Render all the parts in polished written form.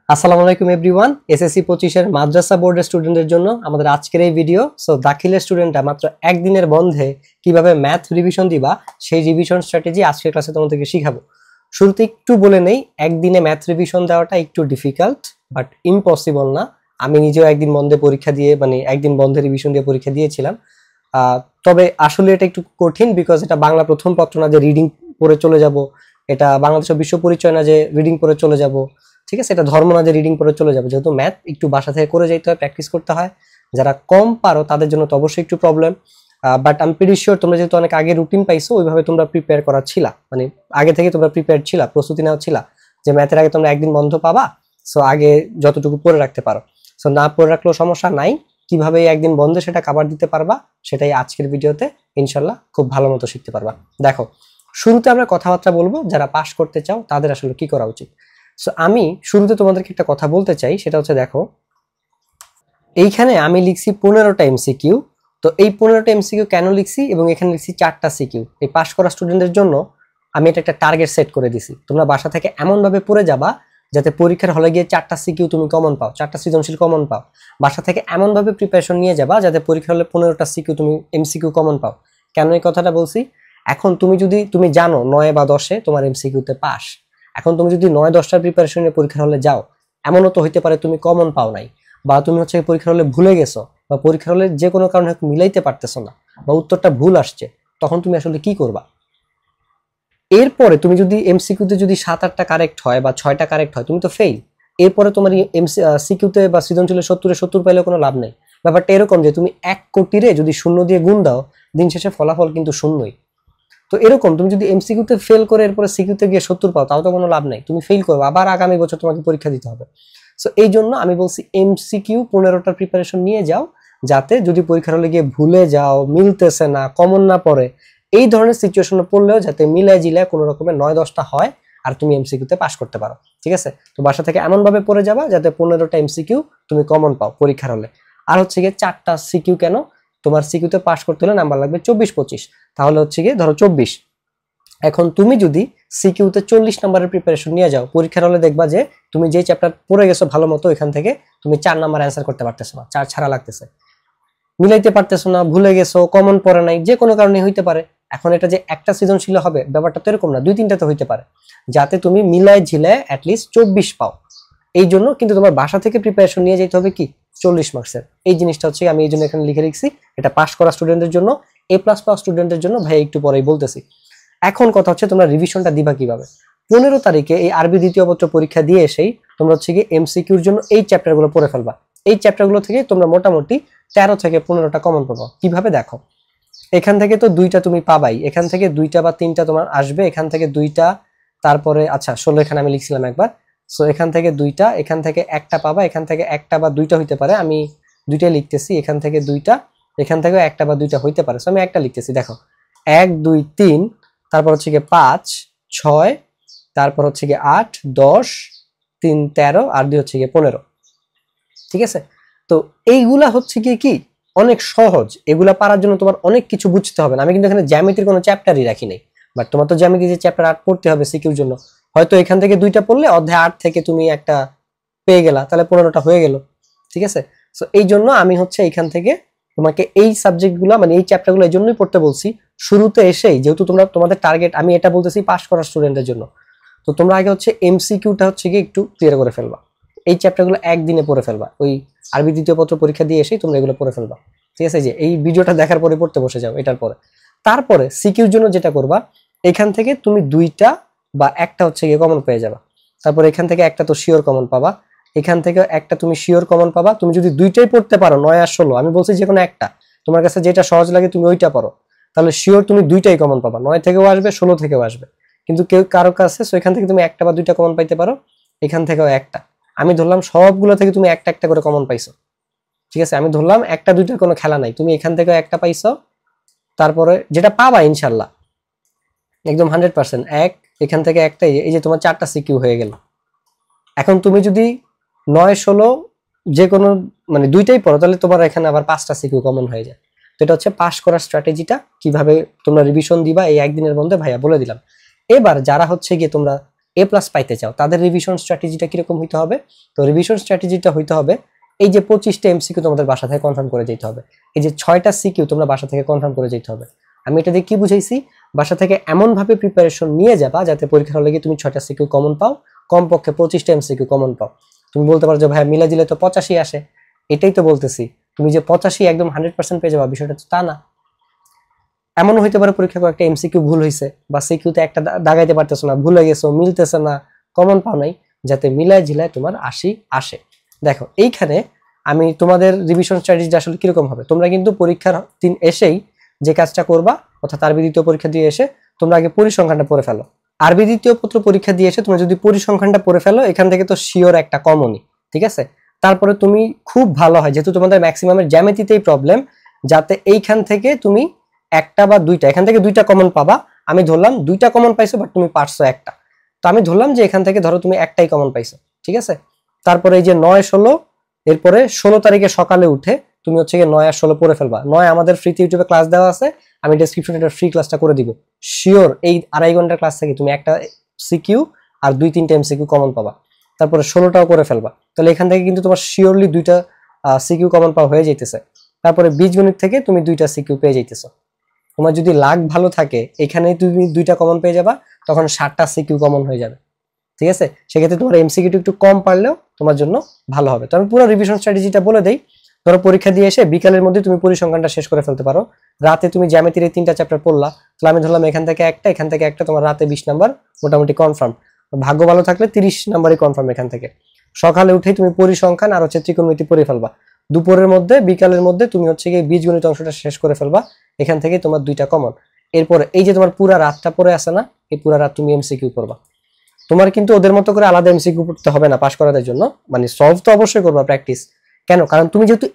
আসসালামু আলাইকুম everyone. SSC 25 এর মাদ্রাসা বোর্ডের স্টুডেন্টদের জন্য আমাদের আজকের এই ভিডিও। সো দাখিলের স্টুডেন্টরা মাত্র একদিনের বন্ধে কিভাবে ম্যাথ রিভিশন দিবা সেই রিভিশন স্ট্র্যাটেজি আজকের ক্লাসে তোমাদেরকে শিখাবো। শুরুতে একটু বলে নেই, একদিনে ম্যাথ রিভিশন দেওয়াটা একটু ডিফিকাল্ট বাট ইম্পসিবল না। আমি নিজেও একদিন বন্ধে পরীক্ষা দিয়ে একদিন বন্ধে রিভিশন দিয়ে পরীক্ষা দিয়েছিলাম। তবে আসলে এটা একটু কঠিন, বিকজ এটা বাংলা প্রথম পত্র না যে রিডিং পড়ে চলে যাব, এটা বাংলাদেশের বিশ্ব পরিচয় না যে রিডিং পড়ে চলে যাব, ঠিক আছে, এটা ধর্ম না যে রিডিং পড়ে চলে যাবে। যেহেতু ম্যাথ একটু বাসা থেকে করে যেতে হয়, প্র্যাকটিস করতে হয়। যারা কম পারো তাদের জন্য তো অবশ্যই একটু প্রবলেম, বাট আমি প্রিটি শিওর তোমরা যেহেতু অনেক আগে রুটিন পাইছো, ওইভাবে তোমরা প্রিপেয়ার করা ছিলা, আগে থেকে তোমরা প্রিপেয়ার ছিলা, প্রস্তুতি নেওয়া ছিলা যে ম্যাথের আগে তোমরা একদিন বন্ধ পাবা। সো আগে যতটুকু পড়ে রাখতে পারো, সো না পড়ে রাখলেও সমস্যা নাই, কিভাবে একদিন বন্ধে সেটা কাভার দিতে পারবা সেটাই আজকের ভিডিওতে ইনশাল্লাহ খুব ভালো মতো শিখতে পারবা। দেখো, শুরুতে আমরা কথাবার্তা বলবো যারা পাস করতে চাও তাদের আসলে কি করা উচিত। সো আমি শুরুতে তোমাদেরকে একটা কথা বলতে চাই, সেটা হচ্ছে দেখো, এইখানে আমি লিখছি 15টা এমসিকিউ। তো এই 15টা এমসিকিউ কেন লিখছি এবং এখানে লিখছি 4টা সিকিউ, এই পাস করা স্টুডেন্টদের জন্য আমি এটা একটা টার্গেট সেট করে দিছি। তোমরা বাসা থেকে এমন ভাবে পড়ে যাবা যাতে পরীক্ষার হলে গিয়ে 4টা সিকিউ তুমি কমন পাও, 4টা সৃজনশীল কমন পাও। বাসা থেকে এমন ভাবে প্রিপারেশন নিয়ে যাবা যাতে পরীক্ষার হলে 15টা সিকিউ তুমি এমসিকিউ কমন পাও। কেন এই কথাটা বলছি? এখন তুমি জানো 9 বা 10-এ তোমার এমসিকিউতে পাস। এখন তুমি যদি 9-10টার প্রিপারেশন নিয়ে পরীক্ষার হলে যাও, এমনও তো হইতে পারে তুমি কমন পাও নাই, বা তুমি হচ্ছে পরীক্ষার হলে ভুলে গেছো, বা পরীক্ষার হলে যে কোনো কারণে মিলাইতে পারতেছো না, বা উত্তরটা ভুল আসছে, তখন তুমি আসলে কি করবা? এরপরে তুমি যদি এমসিকিউতে যদি 7-8টা কারেক্ট হয় বা 6টা কারেক্ট হয়, তুমি তো ফেল। এরপরে তোমার সিকিউতে বা সৃজনশীলে 70-এ 70 পাইলে কোনো লাভ নেই। ব্যাপারটা এরকম যে তুমি 1 কোটিরে যদি 0 দিয়ে গুণ দাও, দিন শেষে ফলাফল কিন্তু শূন্যই। তো এরকম তুমি যদি এমসিকিউতে ফেল করে এরপরে সিকিউতে গিয়ে 70 পাও, তাও তো কোনো লাভ নাই, তুমি ফেল করবে, আবার আগামী বছর তোমাকে পরীক্ষা দিতে হবে। সো এই জন্য আমি বলছি এমসিকিউ 15টার প্রিপারেশন নিয়ে যাও, যাতে যদি পরীক্ষার হলে গিয়ে ভুলে যাও, মিলতেছে না, কমন না পড়ে, এই ধরনের সিচুয়েশনে পড়লেও যাতে মিলায় জিলায় কোনো রকমের 9-10টা হয় আর তুমি এমসিকিউতে পাস করতে পারো। ঠিক আছে? তো বাসা থেকে এমন ভাবে পড়ে যাবা যাতে 15টা এমসিকিউ তুমি কমন পাও পরীক্ষার হলে। আর হচ্ছে গিয়ে 4টা সিকিউ, কেন? তোমার সিকিউতে পাস করতে হলে নাম্বার লাগবে 24-25, তাহলে হচ্ছে গিয়ে ধরো 24। এখন তুমি যদি সিকিউতে 40 নম্বরের প্রিপারেশন নিয়ে যাও, পরীক্ষার হলে দেখবা যে তুমি যে চ্যাপ্টার পড়ে গেছো ভালো মতো, এখান থেকে তুমি 4 নাম্বার অ্যান্সার করতে পারতেছো না, 4 ছাড়া লাগতেছে, মিলাইতে পারতেছো না, ভুলে গেছো, কমন পড়ে নাই, যে কোনো কারণে হইতে পারে। এখন এটা যে একটা সৃজনশীল হবে ব্যাপারটা তো এরকম না, 2-3টাতে হইতে পারে, যাতে তুমি মিলায় ঝিলায় অ্যাটলিস্ট 24 পাও। এই জন্য কিন্তু তোমার বাসা থেকে প্রিপারেশন নিয়ে যেতে হবে কি 40 মার্কসের। এই জিনিসটা হচ্ছে আমি এই জন্য এখানে লিখে রেখেছি, এটা পাস করা স্টুডেন্টদের জন্য, A+ পাওয়া স্টুডেন্টদের জন্য ভাই একটু পরেই বলতেছি। এখন কথা হচ্ছে তোমরা রিভিশনটা দিবা কিভাবে। 15 তারিখে এই আরবি দ্বিতীয় পত্র পরীক্ষা দিয়ে এসেই তোমরা হচ্ছে কি এমসিকিউর জন্য এই চ্যাপ্টারগুলো পড়ে ফেলবা। এই চ্যাপ্টারগুলো থেকে তোমরা মোটামুটি 13 থেকে 15টা কমন পাবা। কিভাবে? দেখো, এখান থেকে তো 2টা তুমি পাবাই, এখান থেকে 2টা বা 3টা তোমার আসবে, এখান থেকে 2টা, তারপরে আচ্ছা 16 এখানে আমি লিখছিলাম একবার। সো এখান থেকে 2টা, এখান থেকে একটা পাবা, এখান থেকে একটা বা 2টা হইতে পারে, আমি 2টাই লিখতেছি, এখান থেকে 2টা, এখান থেকেও একটা বা 2টা হইতে পারে। সো আমি একটা লিখতেছি, দেখো 1 2 3, তারপর হচ্ছে গিয়ে 5 6, তারপর হচ্ছে গিয়ে 8 10, 3 13, আর 2 হচ্ছে গিয়ে 15। ঠিক আছে? তো এইগুলা হচ্ছে গিয়ে কি অনেক সহজ, এগুলা পারার জন্য তোমার অনেক কিছু বুঝতে হবে না। আমি কিন্তু এখানে জ্যামিতির কোনো চ্যাপ্টারই রাখি নাই, বাট তোমার তো জ্যামিতি যে চ্যাপ্টার 8 পড়তে হবে সিকিউর জন্য, হয়তো এখান থেকে 2টা পড়লে অধ্যায় 8 থেকে তুমি একটা পেয়ে গেলা, তাহলে 15টা হয়ে গেল। ঠিক আছে? সো এই জন্য আমি হচ্ছে এখান থেকে তোমাকে এই সাবজেক্টগুলো এই চ্যাপ্টারগুলো এই জন্যই পড়তে বলছি শুরুতে এসেই, যেহেতু তোমাদের টার্গেট আমি এটা বলতেছি পাস করা স্টুডেন্টের জন্য। তো তোমরা আগে হচ্ছে এমসিকিউটা হচ্ছে কি একটু ক্লিয়ার করে ফেলবা, এই চ্যাপ্টারগুলো একদিনে পড়ে ফেলবা, ওই আরবি দ্বিতীয় পত্র পরীক্ষা দিয়ে এসেই তোমরা এগুলো পড়ে ফেলবা। ঠিক আছে? যে এই ভিডিওটা দেখার পরে পড়তে বসে যাও এটার পরে। তারপরে সিকিউর জন্য যেটা করবা, এখান থেকে তুমি 2টা বা একটা হচ্ছে গিয়ে কমন পেয়ে যাবা, তারপর এখান থেকে একটা তো শিওর কমন পাবা, এখান থেকে একটা তুমি শিওর কমন পাবা। তুমি যদি 2টাই পড়তে পারো, 9 আর 16, আমি বলছি যে কোনো একটা, তোমার কাছে যেটা সহজ লাগে তুমি ওইটা পড়ো, তাহলে শিওর তুমি 2টাই কমন পাবা, 9 থেকেও আসবে 16 থেকেও আসবে। কিন্তু কেউ কারো কাছে এখান থেকে তুমি একটা বা 2টা কমন পাইতে পারো, এখান থেকেও একটা, আমি ধরলাম সবগুলো থেকে তুমি একটা একটা করে কমন পাইছো। ঠিক আছে? আমি ধরলাম 1টা 2টার কোনো খেলা নাই, তুমি এখান থেকে একটা পাইছো, তারপরে যেটা পাবা ইনশাল্লাহ একদম 100% এক, এখান থেকে একটাই, এই যে তোমার 4টা সিকিউ হয়ে গেল। এখন তুমি যদি 9 16 যে কোনো 2টাই পড়ো, তাহলে তোমার এখানে আবার 5টা সিকিউ কমন হয়ে যায়। তো এটা হচ্ছে পাস করার স্ট্র্যাটেজিটা, কিভাবে তোমরা রিভিশন দিবা এই একদিনের মধ্যে ভাইয়া বলে দিলাম। এবার যারা হচ্ছে গিয়ে তোমরা A+ পাইতে চাও তাদের রিভিশন স্ট্র্যাটেজিটা কিরকম হইতে হবে? তো রিভিশন স্ট্র্যাটেজিটা হইতে হবে এই যে 25টা MCQ তোমাদের বাসা থেকে কনফার্ম করে যেতে হবে, এই যে 6টা CQ তোমরা বাসা থেকে কনফার্ম করে যেতে হবে। আমি এটা দিয়ে কি বুঝাইছি? বাসা থেকে এমন ভাবে প্রিপারেশন নিয়ে যাবা যাতে পরীক্ষার হলে তুমি 6টা CQ কমন পাও, কমপক্ষে 25টা MCQ কমন পাও। তুমি বলতে পারো যে ভাই মিলা দিলে তো 85 আসে, এটাই তো বলতেছি। তুমি যে 85 একদম 100% পেয়ে যাবা বিষয়টা তো তা না। এমনও হইতে পারে পরীক্ষা একটা MCQ ভুল হয়েছে বা CQ-তে একটা দাগাইতে পারতেছো না, ভুলে গেছো, মিলতেছে না, কমন পাও নাই, যাতে মিলায় ঝিলায় তোমার 80 আসে। দেখো এইখানে আমি তোমাদের রিভিশন স্ট্র্যাটেজি আসলে কিরকম হবে, তোমরা কিন্তু পরীক্ষার দিন এসেই যে কাজটা করবা, অর্থাৎ আরবি দ্বিতীয় পরীক্ষা দিয়ে এসে তোমরা আগে পরিসংখ্যানটা পড়ে ফেলো। আরবি দ্বিতীয় পত্র পরীক্ষা দিয়ে এসে তোমরা যদি পরিসংখ্যানটা পড়ে ফেলো, এখান থেকে তো শিওর একটা কমনই, ঠিক আছে। তারপরে তুমি খুব ভালো হয়, যেহেতু তোমাদের ম্যাক্সিমামের জ্যামিতিতেই প্রবলেম, যাতে এইখান থেকে তুমি একটা বা দুইটা, এখান থেকে দুইটা কমন পাবা। আমি ধরলাম দুইটা কমন পাইছো, বাট তুমি পারছো একটা, তো আমি ধরলাম যে এখান থেকে ধরো তুমি একটাই কমন পাইছো, ঠিক আছে। তারপরে এই যে 9-16, এরপরে 16 তারিখে সকালে উঠে তুমি হচ্ছে গিয়ে 9 আর 16 পড়ে ফেলবা। 9 আমাদের ফ্রিতে ইউটিউবে ক্লাস দেওয়া আছে, আমি ডেসক্রিপশনে একটা ফ্রি ক্লাসটা করে দিব। শিওর এই 2.5 ঘন্টার ক্লাস থেকে তুমি একটা CQ আর 2-3টা MCQ কমন পাবা। তারপরে 16টাও করে ফেলবা, তাহলে এখান থেকে কিন্তু তোমার শিওরলি 2টা CQ কমন পাওয়া হয়ে যাইতেছে। তারপরে বীজগণিত থেকে তুমি 2টা CQ পেয়ে যাইতেছো। তোমার যদি লাক ভালো থাকে, এখানে তুমি 2টা কমন পেয়ে যাবা, তখন 7টা CQ কমন হয়ে যাবে, ঠিক আছে। সেক্ষেত্রে তোমার MCQ একটু কম পারলেও তোমার জন্য ভালো হবে। তো আমি পুরো রিভিশন স্ট্র্যাটেজিটা বলে দেই। ধরো পরীক্ষা দিয়ে এসে বিকালের মধ্যে তুমি পরিসংখ্যানটা শেষ করে ফেলতে পারো, রাতে তুমি জ্যামিতির 3টা চ্যাপ্টার পড়লা, তাহলে আমি ধরলাম এখান থেকে একটা, এখান থেকে একটা, তোমার রাতে 20 নাম্বার মোটামুটি কনফার্ম। ভাগ্য ভালো থাকলে 30 নাম্বারই কনফার্ম এখান থেকে। সকালে উঠেই তুমি পরিসংখ্যান আর হচ্ছে ত্রিকোণমিতি পড়ে ফেলবা। দুপুরের মধ্যে বিকালের মধ্যে তুমি হচ্ছে গিয়ে বীজগণিত অংশটা শেষ করে ফেলবা, এখান থেকে তোমার 2টা কমন। এরপরে এই যে তোমার পুরা রাতটা পড়ে আছে না, এই পুরা রাত তুমি MCQ করবা। তোমার কিন্তু ওদের মতো করে আলাদা MCQ পড়তে হবে না পাস করার জন্য, মানে সলভ তো অবশ্যই করবা, প্র্যাকটিস কেন, কারণ তুমি যেহেতু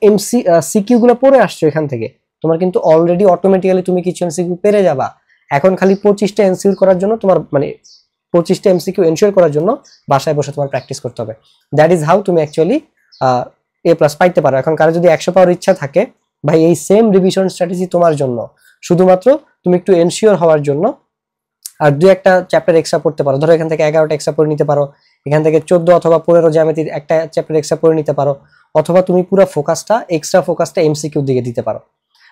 CQ গুলো পড়ে আসছো এখান থেকে, তোমার কিন্তু অলরেডি অটোমেটিক্যালি তুমি কিছু MCQ পেরে যাবা। এখন খালি 25টা MCQ করার জন্য তোমার, মানে 25টা MCQ এনশিওর করার জন্য বাসায় বসে তোমার প্র্যাকটিস করতে হবে। দ্যাট ইজ হাউ তুমি অ্যাকচুয়ালি A+ পাইতে পারো। এখন কারো যদি 100 পাওয়ার ইচ্ছা থাকে, ভাই এই সেম রিভিশন স্ট্র্যাটেজি তোমার জন্য, শুধুমাত্র তুমি একটু এনশিওর হওয়ার জন্য আর 2-1টা চ্যাপ্টার এক্সট্রা পড়তে পারো। ধরো এখান থেকে 11টা এক্সট্রা পড়ে নিতে পারো, এখান থেকে 14 অথবা 15 জ্যামিতির একটা চ্যাপ্টার এক্সট্রা পড়ে নিতে পারো, অথবা তুমি পুরো এক্সট্রা ফোকাসটা MCQ দিকে দিতে পারো।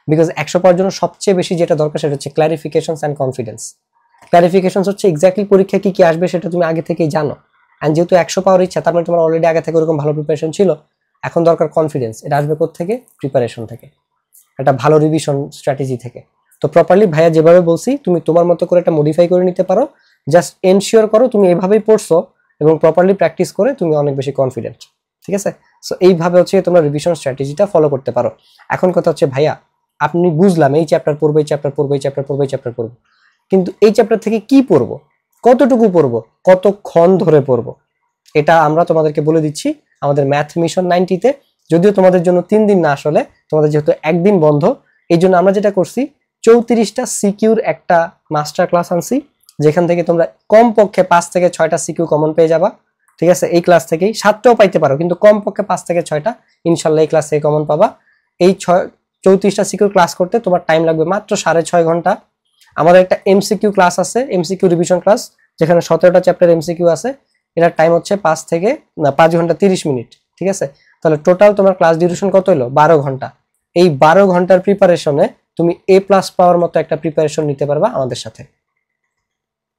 বিকজ 100 পাওয়ার জন্য সবচেয়ে বেশি যেটা দরকার সেটা হচ্ছে ক্লারিফিকেশনস এন্ড কনফিডেন্স। ক্লারিফিকেশনস হচ্ছে এক্স্যাক্টলি পরীক্ষা কি কি আসবে সেটা তুমি আগে থেকেই জানো, এন্ড যেহেতু 100 পাওয়ার ইচ্ছা, তার মানে তোমার অলরেডি আগে থেকে ওরকম ভালো প্রিপারেশন ছিল। এখন দরকার কনফিডেন্স, এটা আসবে কোত্থেকে? প্রিপারেশন থেকে, একটা ভালো রিভিশন স্ট্র্যাটেজি থেকে। তো প্রপারলি ভাইয়া যেভাবে বলছি তুমি তোমার মতো করে এটা মডিফাই করে নিতে পারো, জাস্ট এনশিওর করো তুমি এভাবেই পড়ছো এবং প্রপারলি প্র্যাকটিস করে তুমি অনেক বেশি কনফিডেন্ট, ঠিক আছে। সো এইভাবে হচ্ছে তোমরা রিভিশন স্ট্র্যাটেজিটা ফলো করতে পারো। এখন কথা হচ্ছে ভাইয়া আপনি বুঝলাম এই চ্যাপ্টার পড়বো, এই চ্যাপ্টার পড়বো, এই চ্যাপ্টার পড়বো, এই চ্যাপ্টার পড়বো, কিন্তু এই চ্যাপ্টার থেকে কি পড়বো, কতটুকু পড়বো, কতক্ষণ ধরে পড়বো, এটা আমরা তোমাদেরকে বলে দিচ্ছি আমাদের ম্যাথ মিশন 90-তে। যদিও তোমাদের জন্য 3 দিন না, আসলে তোমাদের যেহেতু একদিন বন্ধ, এই জন্য আমরা যেটা করছি 34টা CQর একটা মাস্টার ক্লাস আনছি, যেখান থেকে তোমরা কমপক্ষে 5 থেকে 6টা CQ কমন পেয়ে যাবা, ঠিক আছে। এই ক্লাস থেকেই 7টাও পাইতে পারো, কিন্তু কমপক্ষে 5 থেকে 6টা ইনশাল্লাহ এই ক্লাস থেকে কমন পাবা। এই 34টা CQ ক্লাস করতে তোমার টাইম লাগবে মাত্র 6.5 ঘন্টা। আমাদের একটা MCQ ক্লাস আছে, MCQ রিভিশন ক্লাস, যেখানে 17টা চ্যাপ্টার MCQ আছে, এটার টাইম হচ্ছে 5 ঘন্টা 30 মিনিট, ঠিক আছে। তাহলে টোটাল তোমার ক্লাস ডিউরেশন কত হলো? 12 ঘন্টা। এই 12 ঘন্টার প্রিপারেশনে তুমি A+ পাওয়ার মতো একটা প্রিপারেশন নিতে পারবা আমাদের সাথে,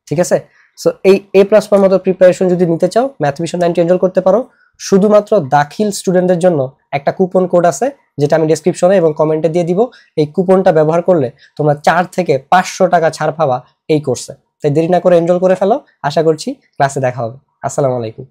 ঠিক আছে। সো এই A+ পাওয়ার মতো প্রিপারেশন যদি নিতে চাও, ম্যাথ মিশন 90 এনরোল করতে পারো। শুধুমাত্র দাখিল স্টুডেন্টদের জন্য একটা কুপন কোড আছে, যেটা আমি ডেসক্রিপশনে এবং কমেন্টে দিয়ে দিব। এই কুপনটা ব্যবহার করলে তোমরা 4 থেকে 500 টাকা ছাড় পাবা এই কোর্সে। তাই দেরি না করে এনরোল করে ফেলো। আশা করছি ক্লাসে দেখা হবে। আসসালামু আলাইকুম।